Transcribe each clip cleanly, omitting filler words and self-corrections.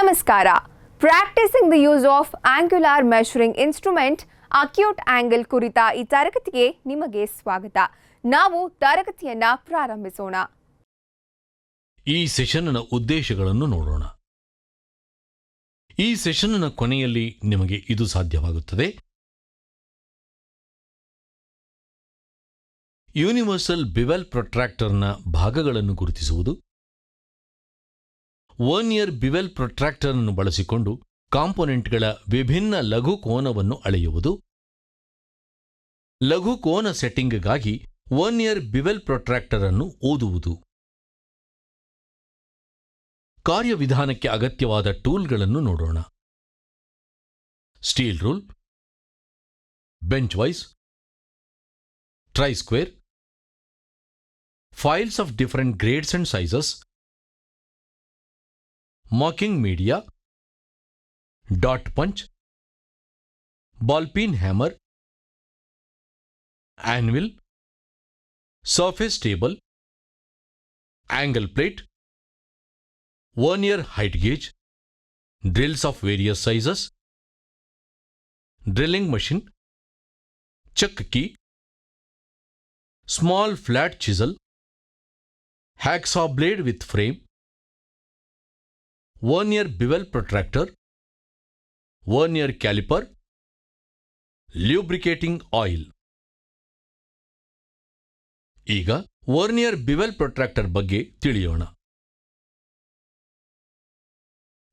ನಮಸ್ಕಾರ. Practising the use of ಆಂಗ್ಯುಲಾರ್ measuring instrument acute angle ಕುರಿತ ಈ ತರಗತಿಗೆ ನಿಮಗೆ ಸ್ವಾಗತ. ನಾವು ತರಗತಿಯನ್ನ ಪ್ರಾರಂಭಿಸೋಣ. ಈ ಸೆಷನ್ನ ಉದ್ದೇಶಗಳನ್ನು ನೋಡೋಣ. ಈ ಸೆಷನ್ನ ಕೊನೆಯಲ್ಲಿ ನಿಮಗೆ ಇದು ಸಾಧ್ಯವಾಗುತ್ತದೆ. ಯೂನಿವರ್ಸಲ್ ಬಿವೆಲ್ ಪ್ರೊಟ್ರಾಕ್ಟರ್ನ ಭಾಗಗಳನ್ನು ಗುರುತಿಸುವುದು, ವರ್ನಿಯರ್ ಬಿವೆಲ್ ಪ್ರೊಟ್ರಾಕ್ಟರ್ ಅನ್ನು ಬಳಸಿಕೊಂಡು ಕಾಂಪೊನೆಂಟ್ಗಳ ವಿಭಿನ್ನ ಲಘು ಕೋನವನ್ನು ಅಳೆಯುವುದು, ಲಘು ಕೋನ ಸೆಟ್ಟಿಂಗ್ಗಾಗಿ ವರ್ನಿಯರ್ ಬಿವೆಲ್ ಪ್ರೊಟ್ರಾಕ್ಟರ್ ಅನ್ನು ಓದುವುದು, ಕಾರ್ಯವಿಧಾನಕ್ಕೆ ಅಗತ್ಯವಾದ ಟೂಲ್ಗಳನ್ನು ನೋಡೋಣ. Steel rule, bench wise, try square, files of different grades and sizes, marking media, dot punch, ball peen hammer, anvil, surface table, angle plate, vernier height gauge, drills of various sizes, drilling machine, chuck key, small flat chisel, hacksaw blade with frame, vernier bevel protractor, vernier caliper, lubricating oil. ಈಗ vernier bevel protractor ಬಗ್ಗೆ ತಿಳಿಯೋಣ.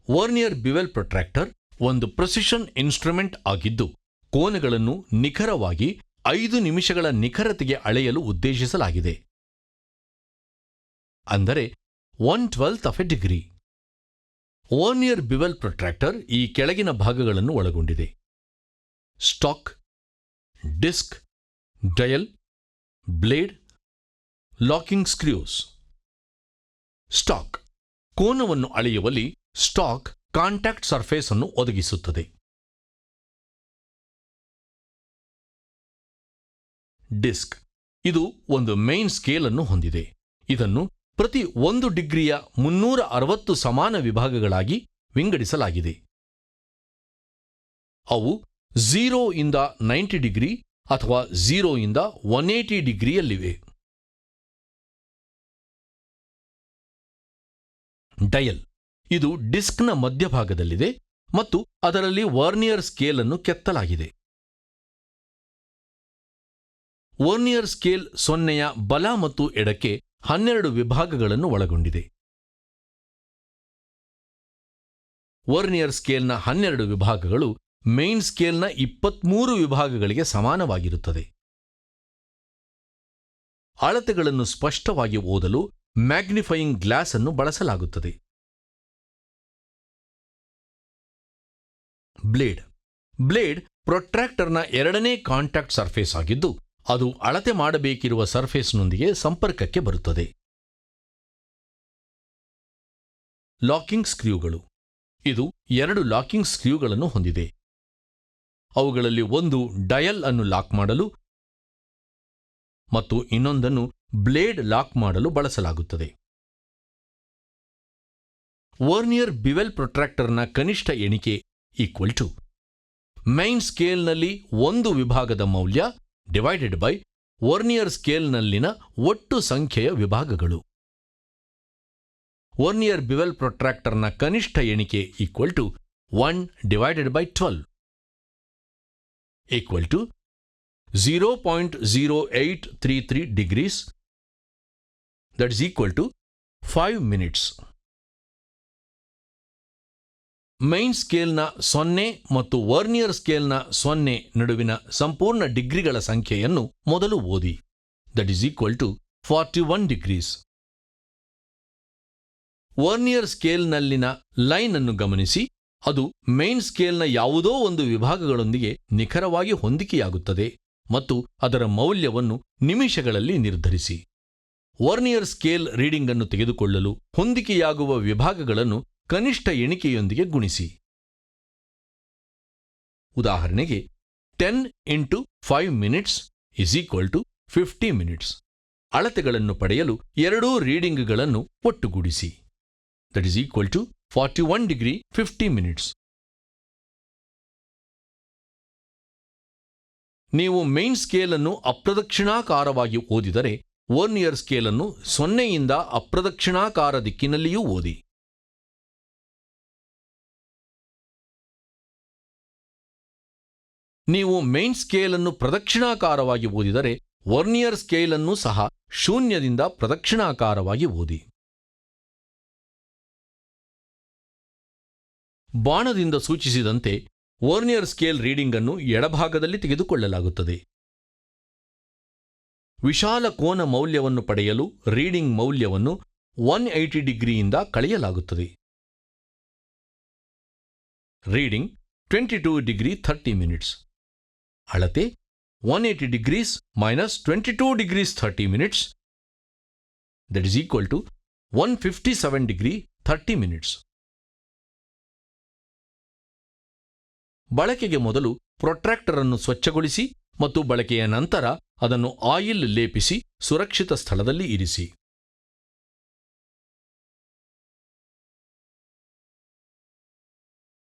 Vernier bevel protractor ಒಂದು precision instrument ಆಗಿದ್ದು, ಕೋನಗಳನ್ನು ನಿಖರವಾಗಿ 5 ನಿಮಿಷಗಳ ನಿಖರತೆಗೆ ಅಳೆಯಲು ಉದ್ದೇಶಿಸಲಾಗಿದೆ. ಅಂದರೆ 1/12 of a degree. Vernier bevel protractor ಈ ಕೆಳಗಿನ ಭಾಗಗಳನ್ನು ಒಳಗೊಂಡಿದೆ: stock, disc, dial, blade, locking screws. Stock ಕೋನವನ್ನು ಅಳೆಯುವಲ್ಲಿ ಸ್ಟಾಕ್ ಕಾಂಟ್ಯಾಕ್ಟ್ ಸರ್ಫೇಸ್ ಅನ್ನು ಒದಗಿಸುತ್ತದೆ. ಡಿಸ್ಕ್ ಇದು ಒಂದು ಮೇನ್ ಸ್ಕೇಲ್ ಅನ್ನು ಹೊಂದಿದೆ. ಇದನ್ನು ಪ್ರತಿ 1 ಡಿಗ್ರಿಯ 360 ಸಮಾನ ವಿಭಾಗಗಳಾಗಿ ವಿಂಗಡಿಸಲಾಗಿದೆ. ಅವು 0 ಇಂದ 90 ಡಿಗ್ರಿ ಅಥವಾ 0 ಇಂದ 180 ಡಿಗ್ರಿಯಲ್ಲಿವೆ. ಡಯಲ್ ಇದು ಡಿಸ್ಕ್ನ ಮಧ್ಯಭಾಗದಲ್ಲಿದೆ ಮತ್ತು ಅದರಲ್ಲಿ ವರ್ನಿಯರ್ ಸ್ಕೇಲ್ ಅನ್ನು ಕೆತ್ತಲಾಗಿದೆ. ವರ್ನಿಯರ್ ಸ್ಕೇಲ್ 0ಯ ಬಲ ಮತ್ತು ಎಡಕ್ಕೆ 12 ವಿಭಾಗಗಳನ್ನು ಒಳಗೊಂಡಿದೆ. ವರ್ನಿಯರ್ ಸ್ಕೇಲ್ನ 12 ವಿಭಾಗಗಳು ಮೇನ್ ಸ್ಕೇಲ್ನ 23 ವಿಭಾಗಗಳಿಗೆ ಸಮಾನವಾಗಿರುತ್ತದೆ. ಅಳತೆಗಳನ್ನು ಸ್ಪಷ್ಟವಾಗಿ ಓದಲು ಮ್ಯಾಗ್ನಿಫೈಯಿಂಗ್ ಗ್ಲಾಸ್ ಅನ್ನು ಬಳಸಲಾಗುತ್ತದೆ. ಬ್ಲೇಡ್ ಪ್ರೊಟ್ರಾಕ್ಟರ್ನ 2ನೇ ಕಾಂಟ್ಯಾಕ್ಟ್ ಸರ್ಫೇಸ್ ಆಗಿದ್ದು, ಅದು ಅಳತೆ ಮಾಡಬೇಕಿರುವ ಸರ್ಫೇಸ್ನೊಂದಿಗೆ ಸಂಪರ್ಕಕ್ಕೆ ಬರುತ್ತದೆ. ಲಾಕಿಂಗ್ ಸ್ಕ್ರ್ಯೂಗಳು ಇದು 2 ಲಾಕಿಂಗ್ ಸ್ಕ್ರ್ಯೂಗಳನ್ನು ಹೊಂದಿದೆ. ಅವುಗಳಲ್ಲಿ ಒಂದು ಡಯಲ್ ಅನ್ನು ಲಾಕ್ ಮಾಡಲು ಮತ್ತು ಇನ್ನೊಂದನ್ನು ಬ್ಲೇಡ್ ಲಾಕ್ ಮಾಡಲು ಬಳಸಲಾಗುತ್ತದೆ. ವರ್ನಿಯರ್ ಬಿವೆಲ್ ಪ್ರೊಟ್ರಾಕ್ಟರ್ನ ಕನಿಷ್ಠ ಎಣಿಕೆ ಈಕ್ವಲ್ ಟು ಮೈನ್ ಸ್ಕೇಲ್ನಲ್ಲಿ 1 ವಿಭಾಗದ ಮೌಲ್ಯ ಡಿವೈಡೆಡ್ ಬೈ ವರ್ನಿಯರ್ ಸ್ಕೇಲ್ನಲ್ಲಿನ ಒಟ್ಟು ಸಂಖ್ಯೆಯ ವಿಭಾಗಗಳು. ವರ್ನಿಯರ್ ಬಿವೆಲ್ ಪ್ರೊಟ್ರಾಕ್ಟರ್ನ ಕನಿಷ್ಠ ಎಣಿಕೆ equal to 1 divided by 12 equal to 0.0833 degrees, that is equal to 5 minutes. Main ಸ್ಕೇಲ್ನ 0 ಮತ್ತು ವರ್ನಿಯರ್ ಸ್ಕೇಲ್ನ 0 ನಡುವಿನ ಸಂಪೂರ್ಣ ಡಿಗ್ರಿಗಳ ಸಂಖ್ಯೆಯನ್ನು ಮೊದಲು ಓದಿ. That is equal to 41 degrees. Vernier ಸ್ಕೇಲ್ನಲ್ಲಿನ ಲೈನ್ ಅನ್ನು ಗಮನಿಸಿ. ಅದು ಮೈನ್ ಸ್ಕೇಲ್ನ ಯಾವುದೋ ಒಂದು ವಿಭಾಗಗಳೊಂದಿಗೆ ನಿಖರವಾಗಿ ಹೊಂದಿಕೆಯಾಗುತ್ತದೆ ಮತ್ತು ಅದರ ಮೌಲ್ಯವನ್ನು ನಿಮಿಷಗಳಲ್ಲಿ ನಿರ್ಧರಿಸಿ. ವರ್ನಿಯರ್ ಸ್ಕೇಲ್ ರೀಡಿಂಗ್ ಅನ್ನು ತೆಗೆದುಕೊಳ್ಳಲು ಹೊಂದಿಕೆಯಾಗುವ ವಿಭಾಗಗಳನ್ನು ಕನಿಷ್ಠ ಎಣಿಕೆಯೊಂದಿಗೆ ಗುಣಿಸಿ. ಉದಾಹರಣೆಗೆ 10 × 5 minutes is equal to 50 minutes. ಅಳತೆಗಳನ್ನು ಪಡೆಯಲು 2 ರೀಡಿಂಗ್ಗಳನ್ನು ಒಟ್ಟುಗೂಡಿಸಿ. That is equal to 41 degree 50 minutes. ನೀವು ಮೇನ್ ಸ್ಕೇಲ್ ಅನ್ನು ಅಪ್ರದಕ್ಷಿಣಾಕಾರವಾಗಿ ಓದಿದರೆ ವರ್ನಿಯರ್ ಸ್ಕೇಲ್ ಅನ್ನು 0ಯಿಂದ ಅಪ್ರದಕ್ಷಿಣಾಕಾರ ದಿಕ್ಕಿನಲ್ಲಿಯೂ ಓದಿ. ನೀವು ಮೇನ್ ಸ್ಕೇಲ್ ಅನ್ನು ಪ್ರದಕ್ಷಿಣಾಕಾರವಾಗಿ ಓದಿದರೆ ವರ್ನಿಯರ್ ಸ್ಕೇಲ್ ಅನ್ನು ಸಹ 0ದಿಂದ ಪ್ರದಕ್ಷಿಣಾಕಾರವಾಗಿ ಓದಿ. ಬಾಣದಿಂದ ಸೂಚಿಸಿದಂತೆ ವರ್ನಿಯರ್ ಸ್ಕೇಲ್ ರೀಡಿಂಗ್ ಅನ್ನು ಎಡಭಾಗದಲ್ಲಿ ತೆಗೆದುಕೊಳ್ಳಲಾಗುತ್ತದೆ. ವಿಶಾಲ ಕೋನ ಮೌಲ್ಯವನ್ನು ಪಡೆಯಲು ರೀಡಿಂಗ್ ಮೌಲ್ಯವನ್ನು 180 ಡಿಗ್ರಿಯಿಂದ ಕಳೆಯಲಾಗುತ್ತದೆ. Reading 22 degree 30 minutes. ಅಳತೆ 180 degrees minus 22 degrees 30 minutes, that is equal to 157 degree 30 minutes. ಬಳಕೆಗೆ ಮೊದಲು ಪ್ರೊಟ್ರಾಕ್ಟರ್ ಅನ್ನು ಸ್ವಚ್ಛಗೊಳಿಸಿ ಮತ್ತು ಬಳಕೆಯ ನಂತರ ಅದನ್ನು ಆಯಿಲ್ ಲೇಪಿಸಿ ಸುರಕ್ಷಿತ ಸ್ಥಳದಲ್ಲಿ ಇರಿಸಿ.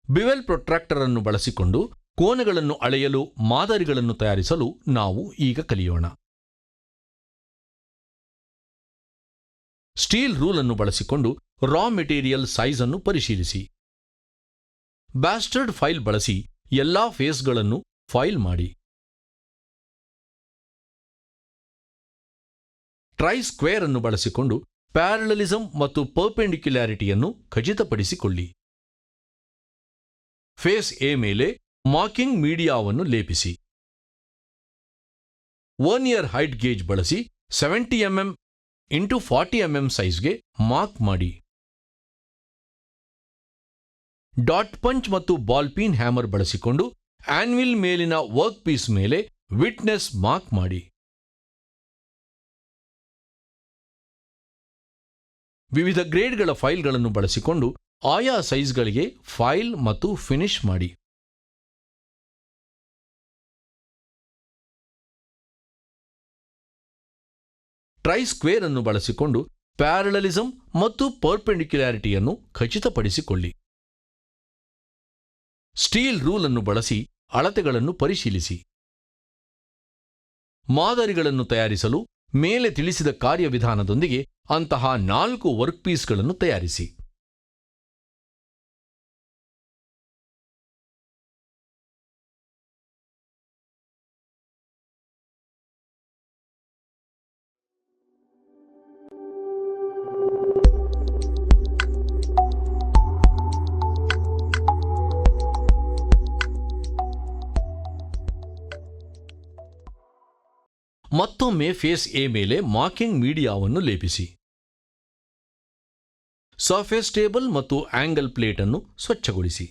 ಬಿವೆಲ್ ಪ್ರೊಟ್ರಾಕ್ಟರ್ ಅನ್ನು ಬಳಸಿಕೊಂಡು ಕೋನಗಳನ್ನು ಅಳೆಯಲು ಮಾದರಿಗಳನ್ನು ತಯಾರಿಸಲು ನಾವು ಈಗ ಕಲಿಯೋಣ. ಸ್ಟೀಲ್ ರೂಲ್ ಅನ್ನು ಬಳಸಿಕೊಂಡು ರಾ ಮೆಟೀರಿಯಲ್ ಸೈಜ್ ಅನ್ನು ಪರಿಶೀಲಿಸಿ. ಬ್ಯಾಸ್ಟರ್ಡ್ ಫೈಲ್ ಬಳಸಿ ಎಲ್ಲಾ ಫೇಸ್ಗಳನ್ನು ಫೈಲ್ ಮಾಡಿ. ಟ್ರೈ ಸ್ಕ್ವೇರ್ ಅನ್ನು ಬಳಸಿಕೊಂಡು ಪ್ಯಾರಲಲಿಸಂ ಮತ್ತು ಪರ್ಪೆಂಡಿಕ್ಯುಲಾರಿಟಿಯನ್ನು ಖಚಿತಪಡಿಸಿಕೊಳ್ಳಿ. ಫೇಸ್ ಎ ಮೇಲೆ ಮಾರ್ಕಿಂಗ್ ಮೀಡಿಯಾವನ್ನು ಲೇಪಿಸಿ. ವರ್ನಿಯರ್ ಹೈಟ್ ಗೇಜ್ ಬಳಸಿ 70 mm ಇಂಟು 40 mm ಸೈಜ್ಗೆ ಮಾರ್ಕ್ ಮಾಡಿ. ಡಾಟ್ ಪಂಚ್ ಮತ್ತು ಬಾಲ್ ಪೀನ್ ಹ್ಯಾಮರ್ ಬಳಸಿಕೊಂಡು ಆನ್ವಿಲ್ ಮೇಲಿನ ವರ್ಕ್ ಪೀಸ್ ಮೇಲೆ ವಿಟ್ನೆಸ್ ಮಾರ್ಕ್ ಮಾಡಿ. ವಿವಿಧ ಗ್ರೇಡ್ಗಳ ಫೈಲ್ಗಳನ್ನು ಬಳಸಿಕೊಂಡು ಆಯಾ ಸೈಜ್ಗಳಿಗೆ ಫೈಲ್ ಮತ್ತು ಫಿನಿಶ್ ಮಾಡಿ. ಟ್ರೈ ಸ್ಕ್ವೇರ್ ಅನ್ನು ಬಳಸಿಕೊಂಡು ಪ್ಯಾರಲಲಿಸಂ ಮತ್ತು ಪರ್ಪೆಂಡಿಕ್ಯುಲಾರಿಟಿಯನ್ನು ಖಚಿತಪಡಿಸಿಕೊಳ್ಳಿ. ಸ್ಟೀಲ್ ರೂಲ್ ಅನ್ನು ಬಳಸಿ ಅಳತೆಗಳನ್ನು ಪರಿಶೀಲಿಸಿ. ಮಾದರಿಗಳನ್ನು ತಯಾರಿಸಲು ಮೇಲೆ ತಿಳಿಸಿದ ಕಾರ್ಯವಿಧಾನದೊಂದಿಗೆ ಅಂತಹ 4 ವರ್ಕ್ ಪೀಸ್ಗಳನ್ನು ತಯಾರಿಸಿ. ಮತ್ತೊಮ್ಮೆ ಫೇಸ್ ಎ ಮೇಲೆ ಮಾರ್ಕಿಂಗ್ ಮೀಡಿಯಾವನ್ನು ಲೇಪಿಸಿ. ಸರ್ಫೇಸ್ ಟೇಬಲ್ ಮತ್ತು ಆಂಗಲ್ ಪ್ಲೇಟ್ ಅನ್ನು ಸ್ವಚ್ಛಗೊಳಿಸಿ.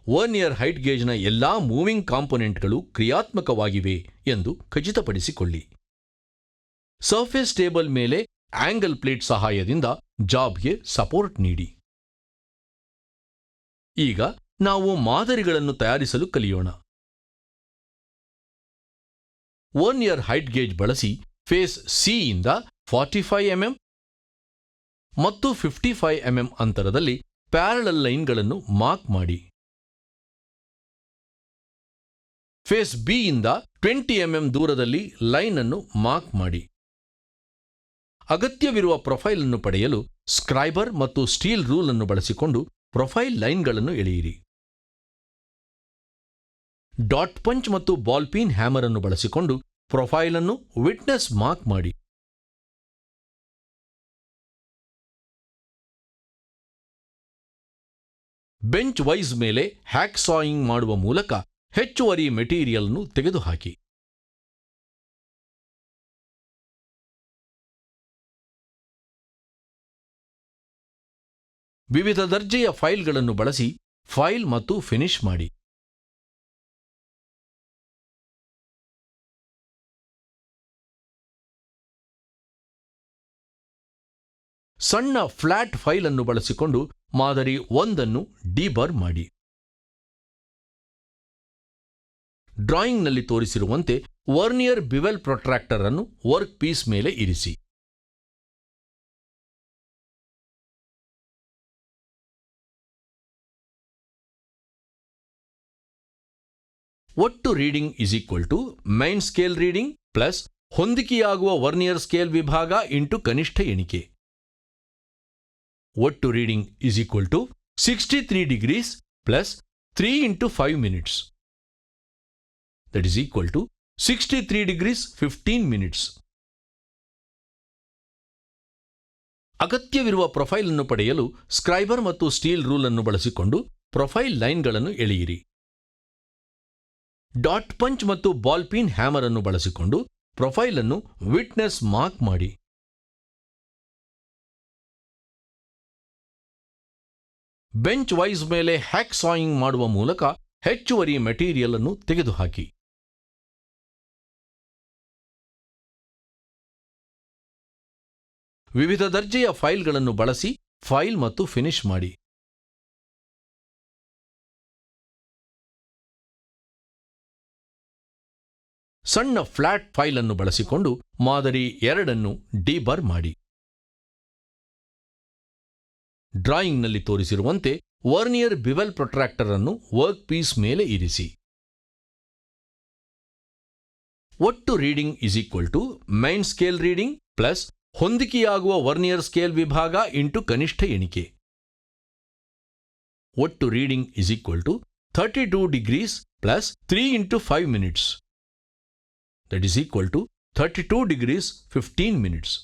ವರ್ನಿಯರ್ ಹೈಟ್ ಗೇಜ್ನ ಎಲ್ಲಾ ಮೂವಿಂಗ್ ಕಾಂಪೊನೆಂಟ್ಗಳು ಕ್ರಿಯಾತ್ಮಕವಾಗಿವೆ ಎಂದು ಖಚಿತಪಡಿಸಿಕೊಳ್ಳಿ. ಸರ್ಫೇಸ್ ಟೇಬಲ್ ಮೇಲೆ ಆಂಗಲ್ ಪ್ಲೇಟ್ ಸಹಾಯದಿಂದ ಜಾಬ್ಗೆ ಸಪೋರ್ಟ್ ನೀಡಿ. ಈಗ ನಾವು ಮಾದರಿಗಳನ್ನು ತಯಾರಿಸಲು ಕಲಿಯೋಣ. ವರ್ನಿಯರ್ ಹೈಟ್ ಗೇಜ್ ಬಳಸಿ ಫೇಸ್ ಸಿ ಯಿಂದ 45 mm ಮತ್ತು 55 mm ಅಂತರದಲ್ಲಿ ಪ್ಯಾರಲಲ್ ಲೈನ್ಗಳನ್ನು ಮಾರ್ಕ್ ಮಾಡಿ. ಫೇಸ್ ಬಿ ಯಿಂದ 20 mm ದೂರದಲ್ಲಿ ಲೈನ್ ಅನ್ನು ಮಾರ್ಕ್ ಮಾಡಿ. ಅಗತ್ಯವಿರುವ ಪ್ರೊಫೈಲ್ ಅನ್ನು ಪಡೆಯಲು ಸ್ಕ್ರೈಬರ್ ಮತ್ತು ಸ್ಟೀಲ್ ರೂಲ್ ಅನ್ನು ಬಳಸಿಕೊಂಡು ಪ್ರೊಫೈಲ್ ಲೈನ್ಗಳನ್ನು ಎಳೆಯಿರಿ. ಡಾಟ್ ಪಂಚ್ ಮತ್ತು ಬಾಲ್ ಪೀನ್ ಹ್ಯಾಮರ್ ಅನ್ನು ಬಳಸಿಕೊಂಡು ಪ್ರೊಫೈಲ್ ಅನ್ನು ವಿಟ್ನೆಸ್ ಮಾರ್ಕ್ ಮಾಡಿ. ಬೆಂಚ್ ವೈಸ್ ಮೇಲೆ ಹ್ಯಾಕ್ ಸಾಯಿಂಗ್ ಮಾಡುವ ಮೂಲಕ ಹೆಚ್ಚುವರಿ ಮೆಟೀರಿಯಲ್ ಅನ್ನು ತೆಗೆದುಹಾಕಿ. ವಿವಿಧ ದರ್ಜೆಯ ಫೈಲ್ಗಳನ್ನು ಬಳಸಿ ಫೈಲ್ ಮತ್ತು ಫಿನಿಶ್ ಮಾಡಿ. ಸಣ್ಣ ಫ್ಲಾಟ್ ಫೈಲ್ ಅನ್ನು ಬಳಸಿಕೊಂಡು ಮಾದರಿ 1 ಅನ್ನು ಡಿಬರ್ ಮಾಡಿ. ಡ್ರಾಯಿಂಗ್ನಲ್ಲಿ ತೋರಿಸಿರುವಂತೆ ವರ್ನಿಯರ್ ಬಿವೆಲ್ ಪ್ರೊಟ್ರಾಕ್ಟರ್ ಅನ್ನು ವರ್ಕ್ ಪೀಸ್ ಮೇಲೆ ಇರಿಸಿ. ಒಟ್ಟು reading is equal to main scale reading plus ಹೊಂದಿಕೆಯಾಗುವ ವರ್ನಿಯರ್ ಸ್ಕೇಲ್ ವಿಭಾಗ ಇಂಟು ಕನಿಷ್ಠ ಎಣಿಕೆ. ಒಟ್ಟು reading is equal to 63 degrees plus 3 into 5 minutes. That is equal to 63 degrees 15 minutes. ಅಗತ್ಯವಿರುವ ಪ್ರೊಫೈಲ್ ಅನ್ನು ಪಡೆಯಲು ಸ್ಕ್ರೈಬರ್ ಮತ್ತು ಸ್ಟೀಲ್ ರೂಲ್ ಅನ್ನು ಬಳಸಿಕೊಂಡು ಪ್ರೊಫೈಲ್ ಲೈನ್ಗಳನ್ನು ಎಳೆಯಿರಿ. ಡಾಟ್ ಪಂಚ್ ಮತ್ತು ಬಾಲ್ ಪೀನ್ ಹ್ಯಾಮರ್ ಅನ್ನು ಬಳಸಿಕೊಂಡು ಪ್ರೊಫೈಲ್ ಅನ್ನು ವಿಟ್ನೆಸ್ ಮಾರ್ಕ್ ಮಾಡಿ. ಬೆಂಚ್ ವೈಸ್ ಮೇಲೆ ಹ್ಯಾಕ್ ಸಾಯಿಂಗ್ ಮಾಡುವ ಮೂಲಕ ಹೆಚ್ಚುವರಿ ಮೆಟೀರಿಯಲ್ ಅನ್ನು ತೆಗೆದುಹಾಕಿ. ವಿವಿಧ ದರ್ಜೆಯ ಫೈಲ್ಗಳನ್ನು ಬಳಸಿ ಫೈಲ್ ಮತ್ತು ಫಿನಿಶ್ ಮಾಡಿ. ಸಣ್ಣ ಫ್ಲಾಟ್ ಫೈಲ್ ಅನ್ನು ಬಳಸಿಕೊಂಡು ಮಾದರಿ 2 ಅನ್ನು ಡಿಬರ್ ಮಾಡಿ. ಡ್ರಾಯಿಂಗ್ನಲ್ಲಿ ತೋರಿಸಿರುವಂತೆ ವರ್ನಿಯರ್ ಬಿವೆಲ್ ಪ್ರೊಟ್ರಾಕ್ಟರ್ ಅನ್ನು ವರ್ಕ್ ಪೀಸ್ ಮೇಲೆ ಇರಿಸಿ. ಒಟ್ಟು reading is equal to main scale reading plus ಹೊಂದಿಕೆಯಾಗುವ ವರ್ನಿಯರ್ ಸ್ಕೇಲ್ ವಿಭಾಗ ಇಂಟು ಕನಿಷ್ಠ ಎಣಿಕೆ. ಒಟ್ಟು reading is equal to 32 degrees plus 3 into 5 minutes. That is equal to 32 degrees 15 minutes.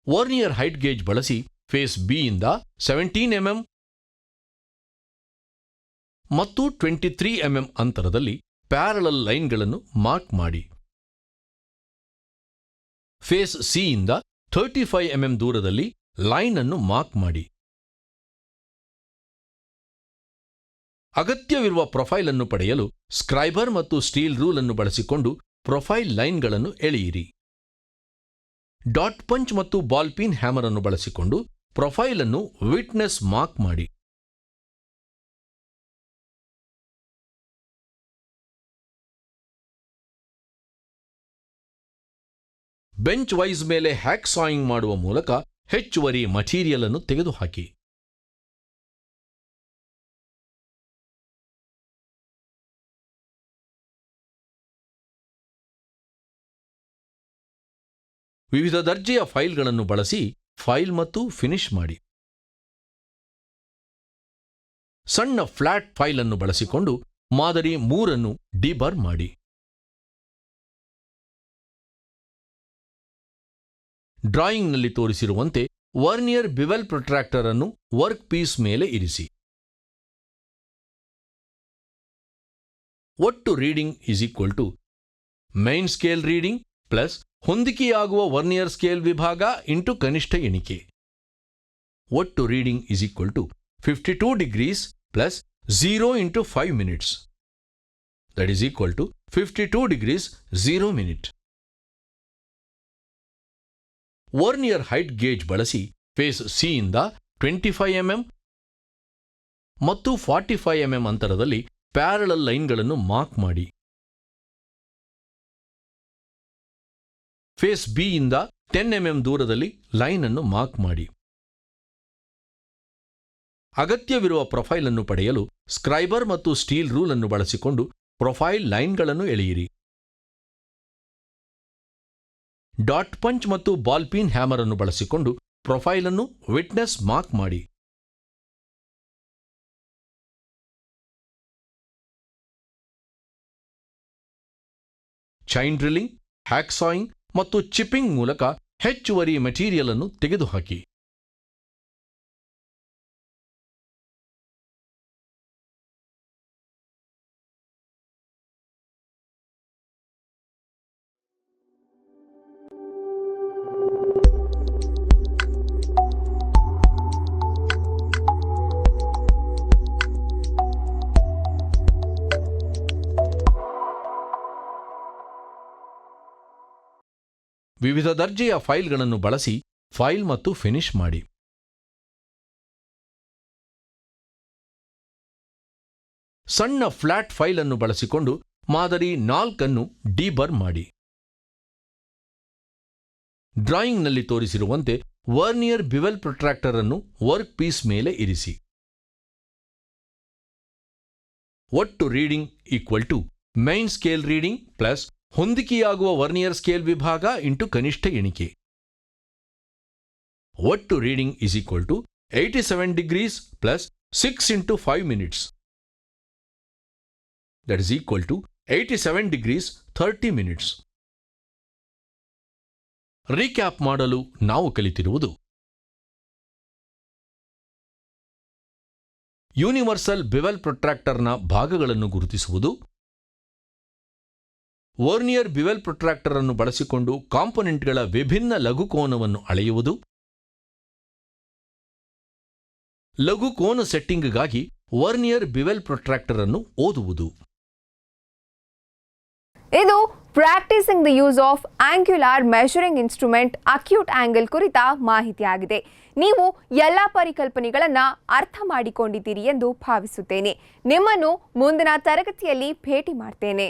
Vernier height gauge ಬಳಸಿ ಫೇಸ್ ಬಿ ಇಂದ 17 mm ಮತ್ತು 23 mm ಅಂತರದಲ್ಲಿ parallel ಲೈನ್ಗಳನ್ನು ಮಾರ್ಕ್ ಮಾಡಿ. ಫೇಸ್ ಸಿ ಇಂದ 35 mm ದೂರದಲ್ಲಿ ಲೈನ್ ಅನ್ನು ಮಾರ್ಕ್ ಮಾಡಿ. ಅಗತ್ಯವಿರುವ ಪ್ರೊಫೈಲ್ ಅನ್ನು ಪಡೆಯಲು ಸ್ಕ್ರೈಬರ್ ಮತ್ತು ಸ್ಟೀಲ್ ರೂಲ್ ಅನ್ನು ಬಳಸಿಕೊಂಡು ಪ್ರೊಫೈಲ್ ಲೈನ್ಗಳನ್ನು ಎಳೆಯಿರಿ. ಡಾಟ್ ಪಂಚ್ ಮತ್ತು ಬಾಲ್ ಪೀನ್ ಹ್ಯಾಮರ್ ಅನ್ನು ಬಳಸಿಕೊಂಡು ಪ್ರೊಫೈಲ್ ಅನ್ನು ವಿಟ್ನೆಸ್ ಮಾರ್ಕ್ ಮಾಡಿ. ಬೆಂಚ್ ವೈಸ್ ಮೇಲೆ ಹ್ಯಾಕ್ ಸಾಯಿಂಗ್ ಮಾಡುವ ಮೂಲಕ ಹೆಚ್ಚುವರಿ ಮಟೀರಿಯಲ್ ಅನ್ನು ತೆಗೆದುಹಾಕಿ. ವಿವಿಧ ದರ್ಜೆಯ ಫೈಲ್ಗಳನ್ನು ಬಳಸಿ ಫೈಲ್ ಮತ್ತು ಫಿನಿಶ್ ಮಾಡಿ. ಸಣ್ಣ ಫ್ಲಾಟ್ ಫೈಲ್ ಅನ್ನು ಬಳಸಿಕೊಂಡು ಮಾದರಿ 3 ಅನ್ನು ಡಿಬರ್ ಮಾಡಿ. ಡ್ರಾಯಿಂಗ್ನಲ್ಲಿ ತೋರಿಸಿರುವಂತೆ ವರ್ನಿಯರ್ ಬಿವೆಲ್ ಪ್ರೊಟ್ರಾಕ್ಟರ್ ಅನ್ನು ವರ್ಕ್ ಪೀಸ್ ಮೇಲೆ ಇರಿಸಿ. ಒಟ್ಟು reading is equal to main scale reading plus ಹೊಂದಿಕೆಯಾಗುವ ವರ್ನಿಯರ್ ಸ್ಕೇಲ್ ವಿಭಾಗ ಇಂಟು ಕನಿಷ್ಠ ಎಣಿಕೆ. ಒಟ್ಟು reading is equal to 52 degrees plus 0 into 5 minutes. That is equal to 52 degrees 0 minute. Vernier height gauge ಬಳಸಿ ಫೇಸ್ ಸಿ ಇಂದ 25 mm ಮತ್ತು 45 mm ಅಂತರದಲ್ಲಿ parallel ಲೈನ್ಗಳನ್ನು ಮಾರ್ಕ್ ಮಾಡಿ. ಫೇಸ್ ಬಿ ಇಂದ 10 mm ದೂರದಲ್ಲಿ ಲೈನ್ ಅನ್ನು ಮಾರ್ಕ್ ಮಾಡಿ. ಅಗತ್ಯವಿರುವ ಪ್ರೊಫೈಲ್ ಅನ್ನು ಪಡೆಯಲು ಸ್ಕ್ರೈಬರ್ ಮತ್ತು ಸ್ಟೀಲ್ ರೂಲ್ ಅನ್ನು ಬಳಸಿಕೊಂಡು ಪ್ರೊಫೈಲ್ ಲೈನ್ಗಳನ್ನು ಎಳೆಯಿರಿ. ಡಾಟ್ ಪಂಚ್ ಮತ್ತು ಬಾಲ್ ಪೀನ್ ಹ್ಯಾಮರ್ ಅನ್ನು ಬಳಸಿಕೊಂಡು ಪ್ರೊಫೈಲ್ ಅನ್ನು ವಿಟ್ನೆಸ್ ಮಾರ್ಕ್ ಮಾಡಿ. ಚೈನ್ ಡ್ರಿಲ್ಲಿಂಗ್, ಹ್ಯಾಕ್ ಸಾಯಿಂಗ್ ಮತ್ತು ಚಿಪ್ಪಿಂಗ್ ಮೂಲಕ ಹೆಚ್ಚುವರಿ ಮೆಟೀರಿಯಲ್ ಅನ್ನು ತೆಗೆದುಹಾಕಿ. ವಿವಿಧ ದರ್ಜೆಯ ಫೈಲ್ಗಳನ್ನು ಬಳಸಿ ಫೈಲ್ ಮತ್ತು ಫಿನಿಶ್ ಮಾಡಿ. ಸಣ್ಣ ಫ್ಲಾಟ್ ಫೈಲ್ ಅನ್ನು ಬಳಸಿಕೊಂಡು ಮಾದರಿ 4 ಅನ್ನು ಡಿಬರ್ ಮಾಡಿ. ಡ್ರಾಯಿಂಗ್ನಲ್ಲಿ ತೋರಿಸಿರುವಂತೆ ವರ್ನಿಯರ್ ಬಿವೆಲ್ ಪ್ರೊಟ್ರಾಕ್ಟರ್ ಅನ್ನು ವರ್ಕ್ ಪೀಸ್ ಮೇಲೆ ಇರಿಸಿ. ಒಟ್ಟು reading equal to main scale reading plus ಹೊಂದಿಕೆಯಾಗುವ ವರ್ನಿಯರ್ ಸ್ಕೇಲ್ ವಿಭಾಗ ಇಂಟು ಕನಿಷ್ಠ ಎಣಿಕೆ. ಒಟ್ಟು reading is equal to 87 degrees plus 6 into 5 minutes. That is equal to 87 degrees 30 minutes. Recap ಮಾಡಲು ನಾವು ಕಲಿತಿರುವುದು: ಯೂನಿವರ್ಸಲ್ ಬಿವೆಲ್ ಪ್ರೊಟ್ರಾಕ್ಟರ್ನ ಭಾಗಗಳನ್ನು ಗುರುತಿಸುವುದು, ವರ್ನಿಯರ್ ಬಿವೆಲ್ ಪ್ರೊಟ್ರಾಕ್ಟರ್ ಅನ್ನು ಬಳಸಿಕೊಂಡು ಕಾಂಪೊನೆಂಟ್ಗಳ ವಿಭಿನ್ನ ಲಘುಕೋನವನ್ನು ಅಳೆಯುವುದು, ಲಘುಕೋನ ಸೆಟ್ಟಿಂಗ್ಗಾಗಿ ವರ್ನಿಯರ್ ಬಿವೆಲ್ ಪ್ರೊಟ್ರಾಕ್ಟರ್ ಅನ್ನು ಓದುವುದು. ಇದು practising the use of ಆಂಗ್ಯುಲಾರ್ measuring instrument acute angle ಕುರಿತ ಮಾಹಿತಿಯಾಗಿದೆ. ನೀವು ಎಲ್ಲ ಪರಿಕಲ್ಪನೆಗಳನ್ನು ಅರ್ಥ ಮಾಡಿಕೊಂಡಿದ್ದೀರಿ ಎಂದು ಭಾವಿಸುತ್ತೇನೆ. ನಿಮ್ಮನ್ನು ಮುಂದಿನ ತರಗತಿಯಲ್ಲಿ ಭೇಟಿ ಮಾಡ್ತೇನೆ.